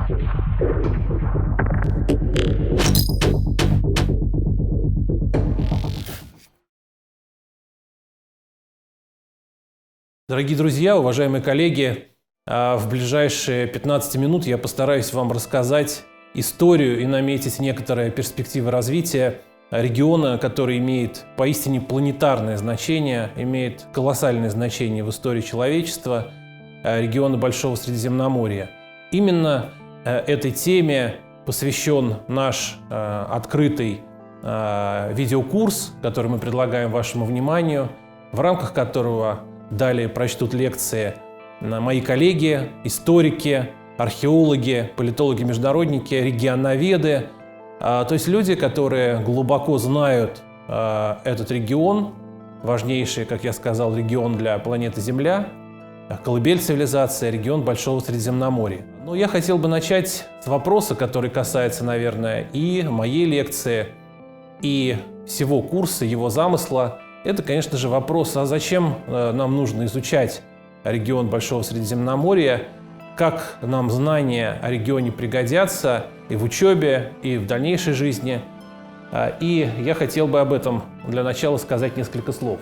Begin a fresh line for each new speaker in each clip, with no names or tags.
Дорогие друзья, уважаемые коллеги, в ближайшие 15 минут я постараюсь вам рассказать историю и наметить некоторые перспективы развития региона, который имеет поистине планетарное значение, имеет колоссальное значение в истории человечества, региона Большого Средиземноморья. Именно этой теме посвящен наш открытый видеокурс, который мы предлагаем вашему вниманию, в рамках которого далее прочтут лекции мои коллеги, историки, археологи, политологи-международники, регионоведы, то есть люди, которые глубоко знают этот регион, важнейший, как я сказал, регион для планеты Земля, колыбель цивилизации, регион Большого Средиземноморья. Но я хотел бы начать с вопроса, который касается, наверное, и моей лекции, и всего курса, его замысла. Это, конечно же, вопрос, а зачем нам нужно изучать регион Большого Средиземноморья, как нам знания о регионе пригодятся и в учебе, и в дальнейшей жизни. И я хотел бы об этом для начала сказать несколько слов.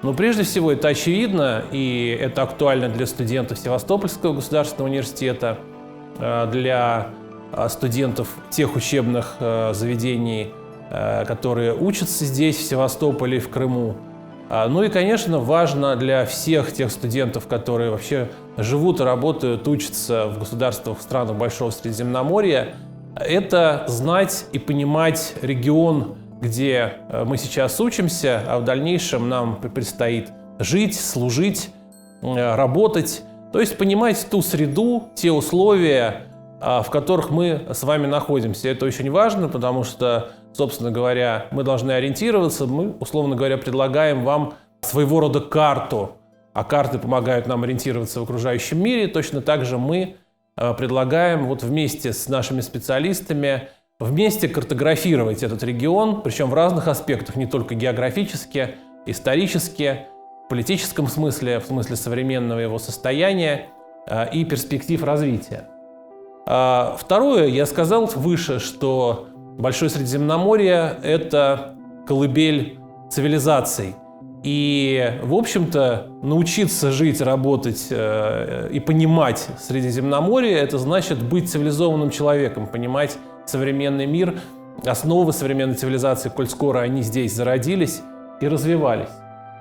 Но прежде всего это очевидно, и это актуально для студентов Севастопольского государственного университета, для студентов тех учебных заведений, которые учатся здесь, в Севастополе, в Крыму. Ну и, конечно, важно для всех тех студентов, которые вообще живут и работают, учатся в государствах, в странах Большого Средиземноморья, это знать и понимать регион, где мы сейчас учимся, а в дальнейшем нам предстоит жить, служить, работать. То есть понимать ту среду, те условия, в которых мы с вами находимся. Это очень важно, потому что, собственно говоря, мы должны ориентироваться, мы, условно говоря, предлагаем вам своего рода карту, а карты помогают нам ориентироваться в окружающем мире. Точно так же мы предлагаем вот вместе с нашими специалистами вместе картографировать этот регион, причем в разных аспектах, не только географически, исторически, в политическом смысле, в смысле современного его состояния и перспектив развития. Второе, я сказал выше, что Большое Средиземноморье – это колыбель цивилизаций. И, в общем-то, научиться жить, работать и понимать Средиземноморье – это значит быть цивилизованным человеком, понимать современный мир, основы современной цивилизации, коль скоро они здесь зародились и развивались.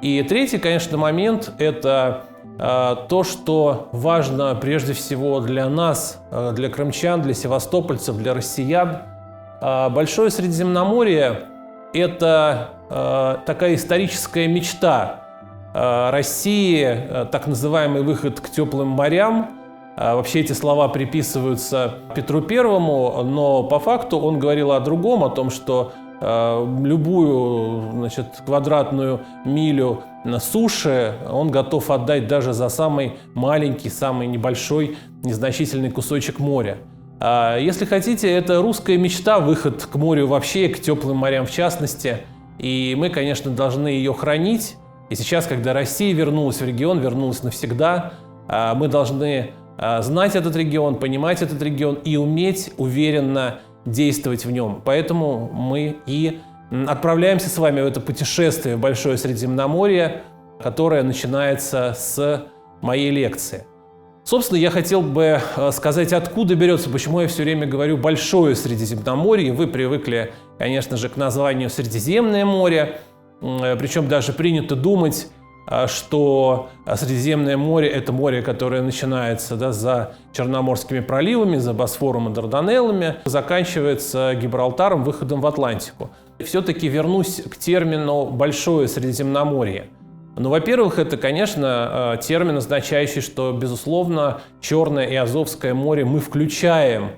И третий, конечно, момент – это то, что важно прежде всего для нас, для крымчан, для севастопольцев, для россиян. Большое Средиземноморье – это такая историческая мечта России, так называемый выход к теплым морям. Вообще эти слова приписываются Петру Первому, но по факту он говорил о другом, о том, что любую, квадратную милю на суше он готов отдать даже за самый маленький, самый небольшой, незначительный кусочек моря. Если хотите, это русская мечта, выход к морю вообще, к теплым морям в частности. И мы, конечно, должны ее хранить. И сейчас, когда Россия вернулась в регион, вернулась навсегда, мы должны знать этот регион, понимать этот регион и уметь уверенно действовать в нем. Поэтому мы и отправляемся с вами в это путешествие в Большое Средиземноморье, которое начинается с моей лекции. Собственно, я хотел бы сказать, откуда берется, почему я все время говорю «Большое Средиземноморье». Вы привыкли, конечно же, к названию «Средиземное море», причем даже принято думать, что Средиземное море – это море, которое начинается за Черноморскими проливами, за Босфором и Дарданеллами, заканчивается Гибралтаром, выходом в Атлантику. Все-таки вернусь к термину «Большое Средиземноморье». Ну, во-первых, это, конечно, термин, означающий, что, безусловно, Черное и Азовское море мы включаем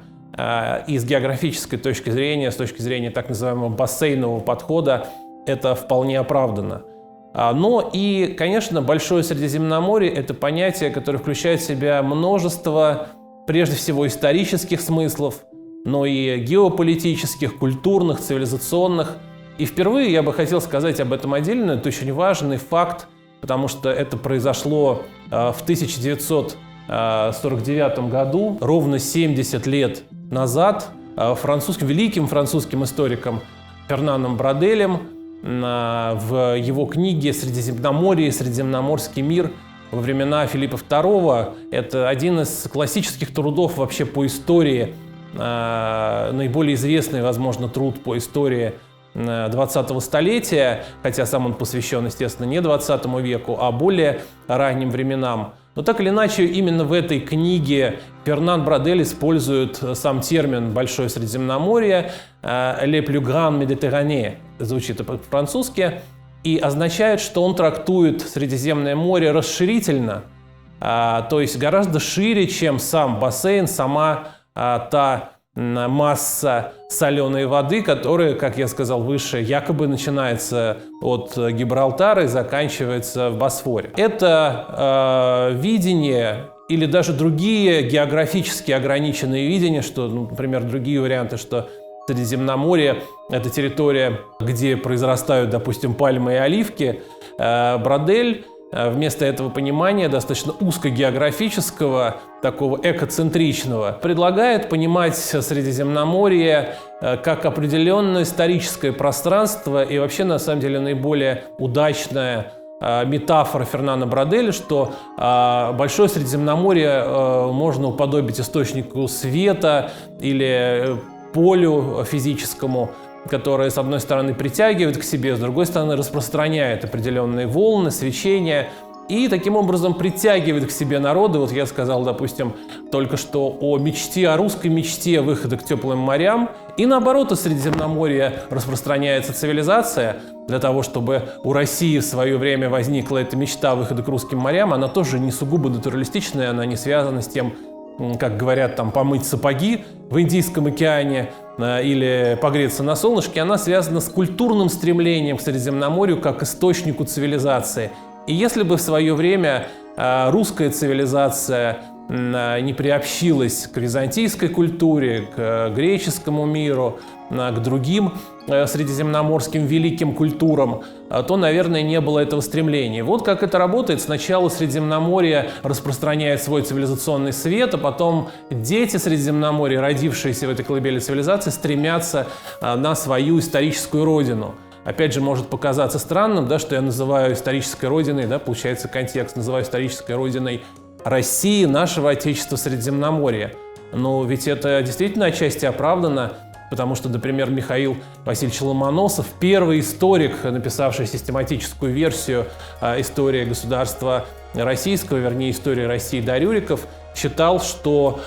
и с географической точки зрения, с точки зрения так называемого бассейнового подхода, это вполне оправдано. Но и, конечно, Большое Средиземноморье – это понятие, которое включает в себя множество, прежде всего, исторических смыслов, но и геополитических, культурных, цивилизационных. И впервые я бы хотел сказать об этом отдельно. Это очень важный факт, потому что это произошло в 1900 1949 году, ровно 70 лет назад, великим французским историком Фернаном Браделем в его книге «Средиземноморье и Средиземноморский мир во времена Филиппа II». Это один из классических трудов вообще по истории, наиболее известный, возможно, труд по истории 20-го столетия, хотя сам он посвящен, естественно, не 20 веку, а более ранним временам. Но так или иначе, именно в этой книге Фернан Брадель использует сам термин «Большое Средиземноморье», «Le plus grand Méditerranée», звучит по-французски, и означает, что он трактует Средиземное море расширительно, то есть гораздо шире, чем сам бассейн, сама та масса соленой воды, которая, как я сказал выше, якобы начинается от Гибралтара и заканчивается в Босфоре. Это видение или даже другие географически ограниченные видения, что, например, другие варианты, что Средиземноморье – это территория, где произрастают, допустим, пальмы и оливки, Брадель вместо этого понимания, достаточно узкогеографического, такого экоцентричного, предлагает понимать Средиземноморье как определенное историческое пространство и вообще, на самом деле, наиболее удачная метафора Фернана Браделя, что Большое Средиземноморье можно уподобить источнику света или полю физическому, которое, с одной стороны, притягивает к себе, с другой стороны, распространяет определенные волны, свечения и таким образом притягивает к себе народы. Вот я сказал, допустим, только что о мечте, о русской мечте выхода к теплым морям. И наоборот, из Средиземноморья распространяется цивилизация. Для того, чтобы у России в свое время возникла эта мечта выхода к русским морям, она тоже не сугубо натуралистичная, она не связана с тем, как говорят, там, помыть сапоги в Индийском океане или погреться на солнышке, она связана с культурным стремлением к Средиземноморью как источнику цивилизации. И если бы в свое время русская цивилизация не приобщилась к византийской культуре, к греческому миру, к другим средиземноморским великим культурам, то, наверное, не было этого стремления. Вот как это работает. Сначала Средиземноморье распространяет свой цивилизационный свет, а потом дети Средиземноморья, родившиеся в этой колыбели цивилизации, стремятся на свою историческую родину. Опять же, может показаться странным, да, что я называю исторической родиной, да, получается контекст, называю исторической родиной России, нашего Отечества Средиземноморья. Но ведь это действительно отчасти оправдано, потому что, например, Михаил Васильевич Ломоносов, первый историк, написавший систематическую версию истории государства российского, вернее, истории России до Рюриков, считал, что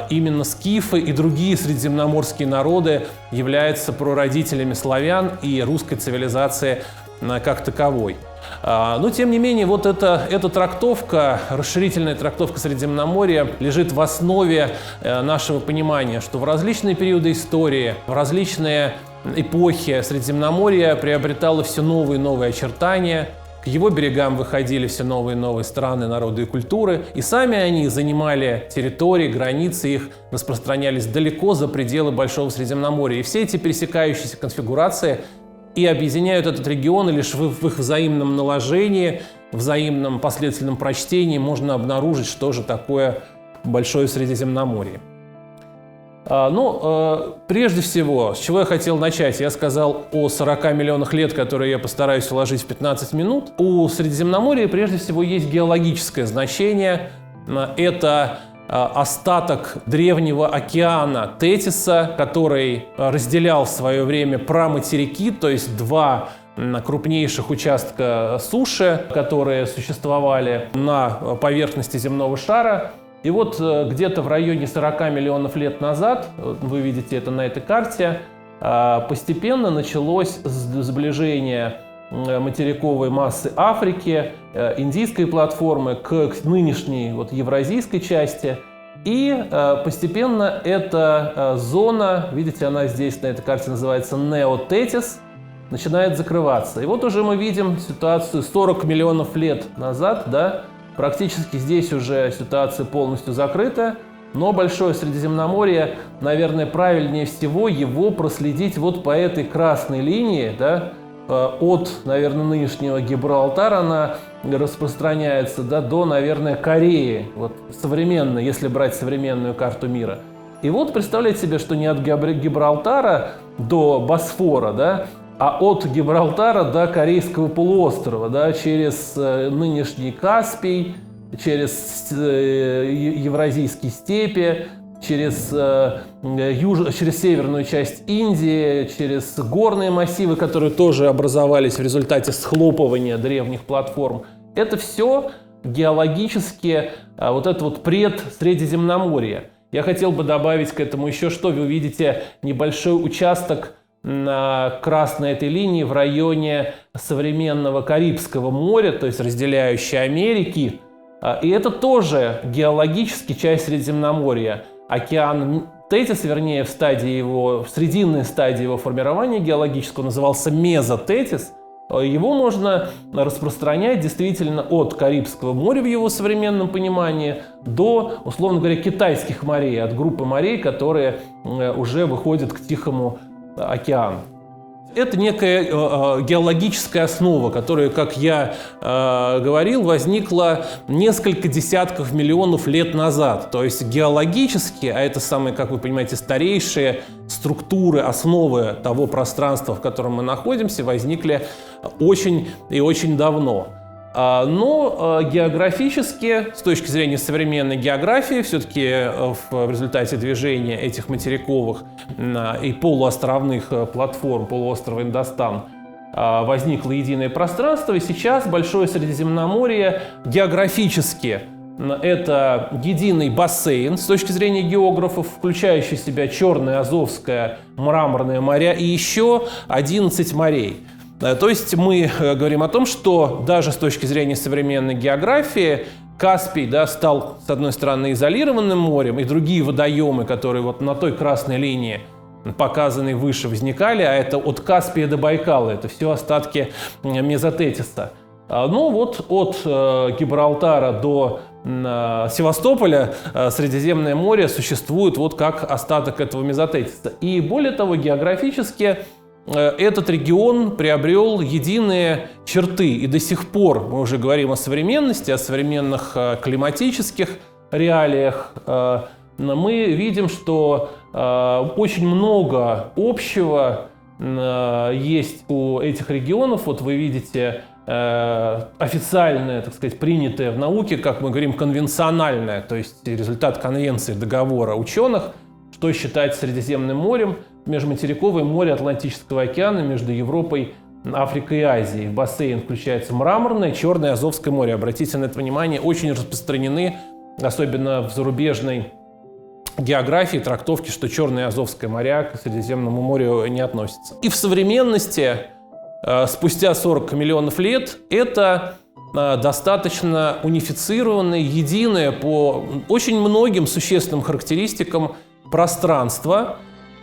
именно скифы и другие средиземноморские народы являются прародителями славян и русской цивилизации как таковой. Но, тем не менее, вот эта трактовка, расширительная трактовка Средиземноморья лежит в основе нашего понимания, что в различные периоды истории, в различные эпохи Средиземноморье приобретало все новые и новые очертания, к его берегам выходили все новые и новые страны, народы и культуры, и сами они занимали территории, границы их распространялись далеко за пределы Большого Средиземноморья. И все эти пересекающиеся конфигурации и объединяют этот регион, и лишь в их взаимном наложении, взаимном последовательном прочтении можно обнаружить, что же такое Большое Средиземноморье. Прежде всего, с чего я хотел начать? Я сказал о 40 миллионах лет, которые я постараюсь уложить в 15 минут. У Средиземноморья прежде всего есть геологическое значение. Это остаток древнего океана Тетиса, который разделял в свое время праматерики, то есть два крупнейших участка суши, которые существовали на поверхности земного шара. И вот где-то в районе 40 миллионов лет назад, вы видите это на этой карте, постепенно началось сближение материковой массы Африки, индийской платформы к нынешней евразийской части. И постепенно эта зона, видите, она здесь на этой карте называется Неотетис, начинает закрываться. И вот уже мы видим ситуацию 40 миллионов лет назад, да, практически здесь уже ситуация полностью закрыта, но Большое Средиземноморье, наверное, правильнее всего его проследить вот по этой красной линии, да, от, наверное, нынешнего Гибралтара на распространяется, да, до, наверное, Кореи, вот современно, если брать современную карту мира. И вот представляете себе, что не от Гибралтара до Босфора, да, а от Гибралтара до Корейского полуострова, да, через нынешний Каспий, через Евразийские степи, через северную часть Индии, через горные массивы, которые тоже образовались в результате схлопывания древних платформ. Это все геологически вот это вот предсредиземноморье. Я хотел бы добавить к этому еще что. Вы увидите небольшой участок на красной этой линии в районе современного Карибского моря, то есть разделяющей Америки. И это тоже геологически часть Средиземноморья. Океан Тетис, вернее, в срединной стадии его формирования геологического назывался Мезотетис. Его можно распространять действительно от Карибского моря в его современном понимании до, условно говоря, китайских морей, от группы морей, которые уже выходят к Тихому океану. Это некая геологическая основа, которая, как я говорил, возникла несколько десятков миллионов лет назад. То есть геологически, а это самые, как вы понимаете, старейшие структуры, основы того пространства, в котором мы находимся, возникли очень и очень давно. Но географически, с точки зрения современной географии, все-таки в результате движения этих материковых и полуостровных платформ полуострова Индостан возникло единое пространство, и сейчас Большое Средиземноморье географически это единый бассейн с точки зрения географов, включающий в себя Черное, Азовское, Мраморное моря и еще 11 морей. То есть мы говорим о том, что даже с точки зрения современной географии Каспий, да, стал, с одной стороны, изолированным морем, и другие водоемы, которые вот на той красной линии, показанной выше, возникали, а это от Каспия до Байкала, это все остатки Мезотетиса. Ну вот от Гибралтара до Севастополя Средиземное море существует вот как остаток этого Мезотетиса. И более того, географически этот регион приобрел единые черты, и до сих пор мы уже говорим о современности, о современных климатических реалиях. Мы видим, что очень много общего есть у этих регионов. Вот вы видите официальное, так сказать, принятое в науке, как мы говорим, конвенциональное, то есть результат конвенции договора ученых, что считать Средиземным морем, межматериковое море Атлантического океана между Европой, Африкой и Азией. В бассейн включается Мраморное, Черное, Азовское море. Обратите на это внимание, очень распространены, особенно в зарубежной географии, трактовки, что Черное и Азовское моря к Средиземному морю не относятся. И в современности, спустя 40 миллионов лет, это достаточно унифицированное, единое по очень многим существенным характеристикам пространство,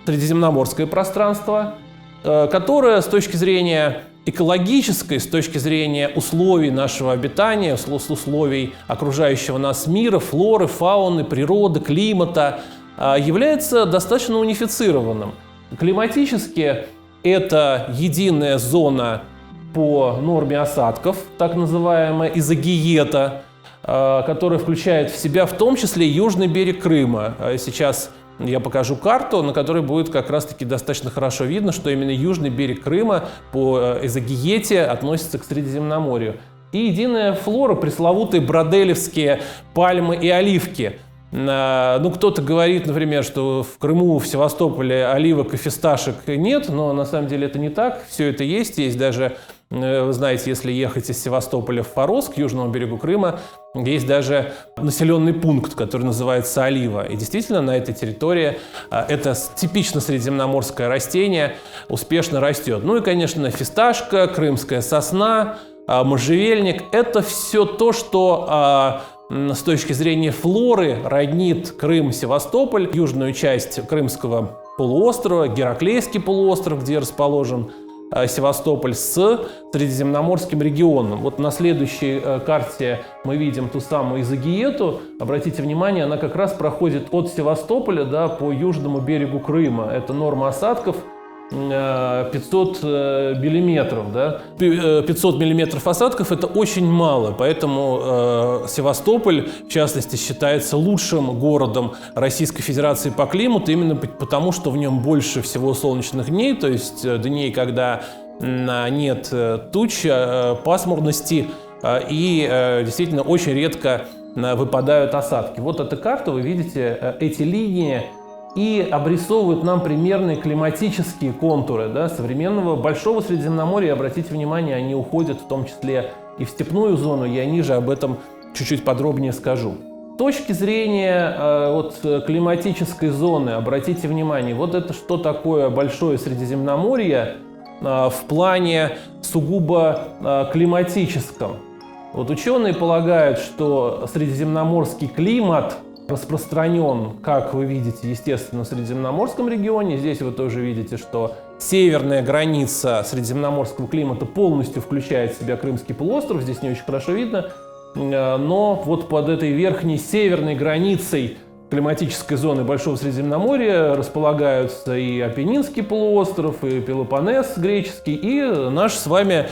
средиземноморское пространство, которое с точки зрения экологической, с точки зрения условий нашего обитания, условий окружающего нас мира, флоры, фауны, природы, климата, является достаточно унифицированным. Климатически это единая зона по норме осадков, так называемая изогиета, которая включает в себя в том числе южный берег Крыма. Сейчас я покажу карту, на которой будет как раз-таки достаточно хорошо видно, что именно южный берег Крыма по изогиете относится к Средиземноморью. И единая флора, пресловутые броделевские пальмы и оливки. Ну, кто-то говорит, например, что в Крыму, в Севастополе оливок и фисташек нет, но на самом деле это не так. Все это есть. Есть даже, вы знаете, если ехать из Севастополя в Форос, к южному берегу Крыма, есть даже населенный пункт, который называется Олива. И действительно, на этой территории это типично средиземноморское растение успешно растет. Ну и, конечно, фисташка, крымская сосна, можжевельник – это все то, что с точки зрения флоры роднит Крым, Севастополь, южную часть Крымского полуострова, Гераклейский полуостров, где расположен Севастополь, с Средиземноморским регионом. Вот на следующей карте мы видим ту самую изогиету. Обратите внимание, она как раз проходит от Севастополя, да, по южному берегу Крыма. Это норма осадков 500 миллиметров. Да? 500 миллиметров осадков – это очень мало, поэтому Севастополь, в частности, считается лучшим городом Российской Федерации по климату, именно потому, что в нем больше всего солнечных дней, то есть дней, когда нет туч, пасмурности, и действительно очень редко выпадают осадки. Вот эта карта, вы видите, эти линии и обрисовывают нам примерные климатические контуры, да, современного Большого Средиземноморья. Обратите внимание, они уходят в том числе и в степную зону, я ниже об этом чуть-чуть подробнее скажу. С точки зрения климатической зоны, обратите внимание, вот это что такое Большое Средиземноморье в плане сугубо климатическом. Вот ученые полагают, что средиземноморский климат распространен, как вы видите, естественно, в Средиземноморском регионе. Здесь вы тоже видите, что северная граница средиземноморского климата полностью включает в себя Крымский полуостров. Здесь не очень хорошо видно. Но вот под этой верхней северной границей климатической зоны Большого Средиземноморья располагаются и Апеннинский полуостров, и Пелопоннес греческий, и наш с вами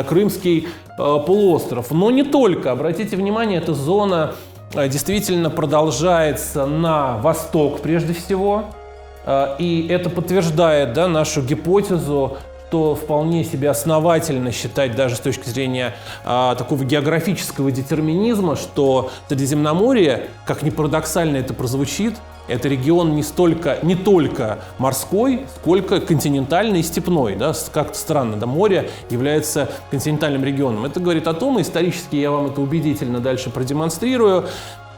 Крымский полуостров. Но не только. Обратите внимание, эта зона действительно продолжается на восток прежде всего. И это подтверждает, да, нашу гипотезу, что вполне себе основательно считать даже с точки зрения такого географического детерминизма, что Средиземноморье, как ни парадоксально это прозвучит, это регион не только морской, сколько континентальный и степной. Да? Как-то странно, да? Море является континентальным регионом. Это говорит о том, и исторически я вам это убедительно дальше продемонстрирую,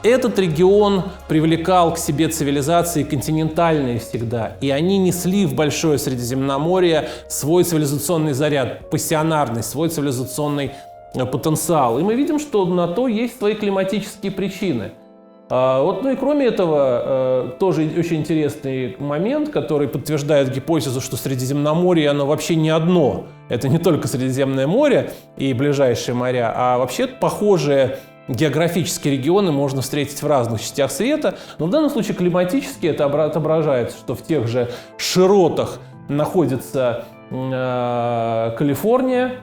этот регион привлекал к себе цивилизации континентальные всегда, и они несли в Большое Средиземноморье свой цивилизационный заряд, пассионарный, свой цивилизационный потенциал. И мы видим, что на то есть свои климатические причины. Ну и кроме этого, тоже очень интересный момент, который подтверждает гипотезу, что Средиземноморье, оно вообще не одно. Это не только Средиземное море и ближайшие моря, а вообще похожие географические регионы можно встретить в разных частях света, но в данном случае климатически это отображается, что в тех же широтах находится Калифорния,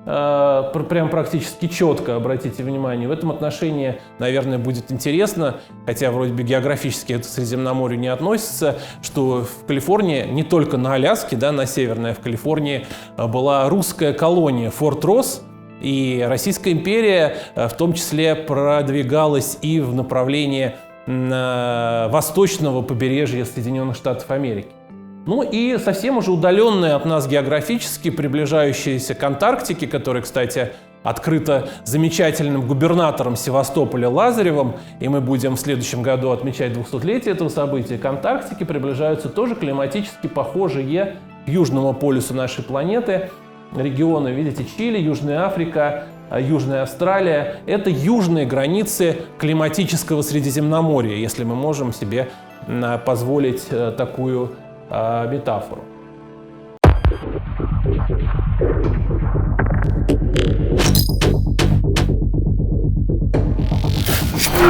прям практически четко, обратите внимание. В этом отношении, наверное, будет интересно, хотя вроде бы географически это к Средиземноморью не относится, что в Калифорнии, не только на Аляске, да, на Северной, а в Калифорнии была русская колония Форт Росс, и Российская империя в том числе продвигалась и в направлении восточного побережья Соединенных Штатов Америки. Ну и совсем уже удаленная от нас географически, приближающаяся к Антарктике, которая, кстати, открыта замечательным губернатором Севастополя Лазаревым, и мы будем в следующем году отмечать 200-летие этого события, к Антарктике приближаются тоже климатически похожие к южному полюсу нашей планеты регионы. Видите, Чили, Южная Африка, Южная Австралия – это южные границы климатического Средиземноморья, если мы можем себе позволить такую метафору.